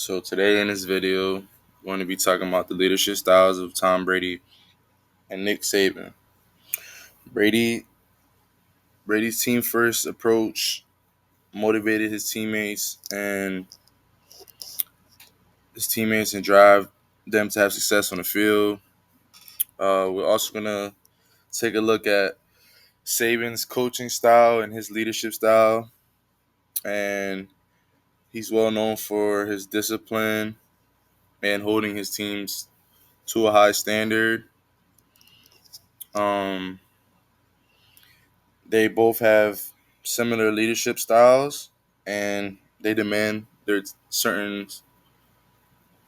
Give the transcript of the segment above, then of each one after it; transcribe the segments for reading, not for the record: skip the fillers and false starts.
So today in this video, we're going to be talking about the leadership styles of Tom Brady and Nick Saban. Brady Brady's team first approach motivated his teammates and drive them to have success on the field. We're also gonna take a look at Saban's coaching style and his leadership style, and he's well known for his discipline and holding his teams to a high standard. Um, They both have similar leadership styles, and they demand their certain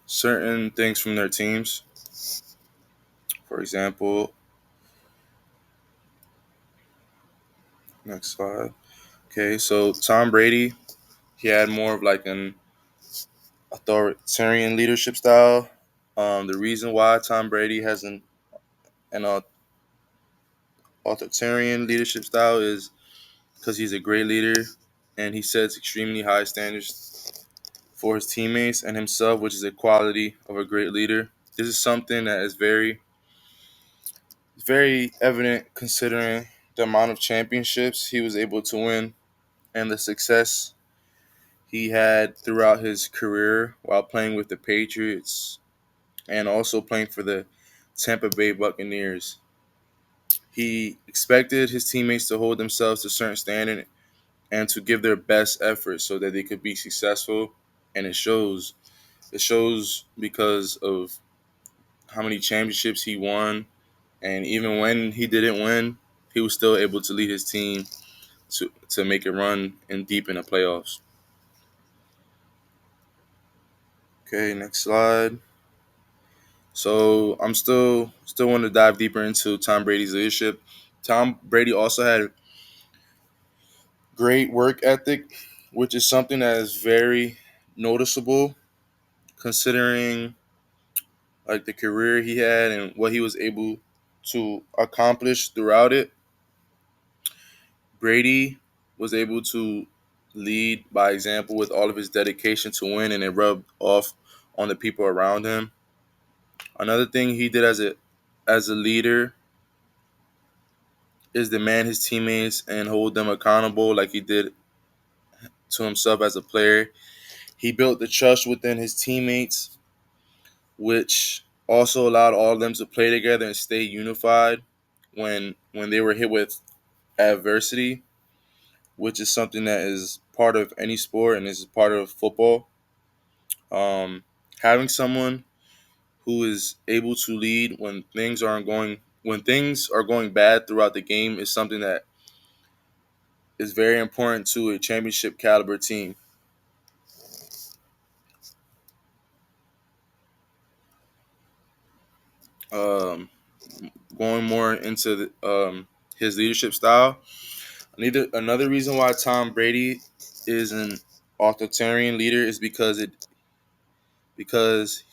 things from their teams. For example, next slide. Okay, so Tom Brady, he had more of like an authoritarian leadership style. The reason why Tom Brady has an authoritarian leadership style is because he's a great leader and he sets extremely high standards for his teammates and himself, which is a quality of a great leader. This is something that is very evident considering the amount of championships he was able to win and the success he had throughout his career while playing with the Patriots and also playing for the Tampa Bay Buccaneers. He expected his teammates to hold themselves to a certain standard and to give their best effort so that they could be successful, and it shows. It shows because of how many championships he won, and even when he didn't win, he was still able to lead his team to make a run and deep in the playoffs. Okay, next slide. So I'm still want to dive deeper into Tom Brady's leadership. Tom Brady also had great work ethic, which is something that is very noticeable considering like the career he had and what he was able to accomplish throughout it. Brady was able to lead by example with all of his dedication to win, and it rubbed off on the people around him. Another thing he did as a leader is demand his teammates and hold them accountable like he did to himself as a player. He built the trust within his teammates, which also allowed all of them to play together and stay unified when they were hit with adversity, which is something that is part of any sport and is part of football. Um, Having someone who is able to lead when things are going bad throughout the game is something that is very important to a championship caliber team. Um, Going more into his leadership style, another reason why Tom Brady is an authoritarian leader is because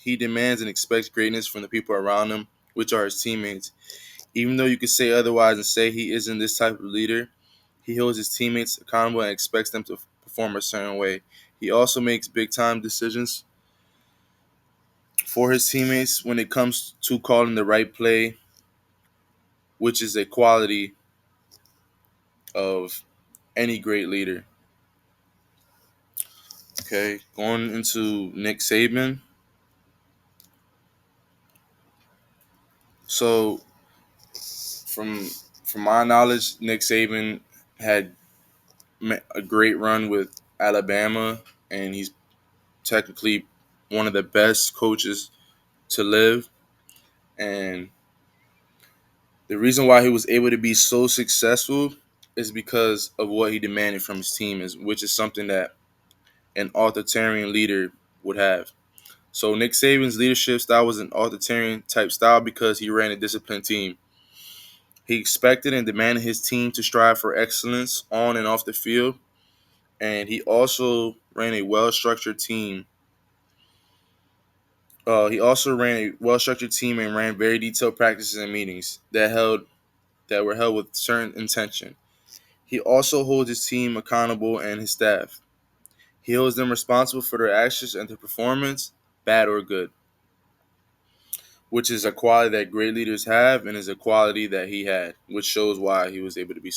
he demands and expects greatness from the people around him, which are his teammates. Even though you could say otherwise and say he isn't this type of leader, he holds his teammates accountable and expects them to perform a certain way. He also makes big time decisions for his teammates when it comes to calling the right play, which is a quality of any great leader. Okay, going into Nick Saban. So from from my knowledge, Nick Saban had a great run with Alabama, and he's technically one of the best coaches to live. And the reason why he was able to be so successful is because of what he demanded from his team, which is something that an authoritarian leader would have. So Nick Saban's leadership style was an authoritarian type style because he ran a disciplined team. He expected and demanded his team to strive for excellence on and off the field, and he also ran a well-structured team. He also ran a well-structured team and ran very detailed practices and meetings that were held with certain intention. He also holds his team accountable and his staff. He holds them responsible for their actions and their performance, bad or good, which is a quality that great leaders have and is a quality that he had, which shows why he was able to be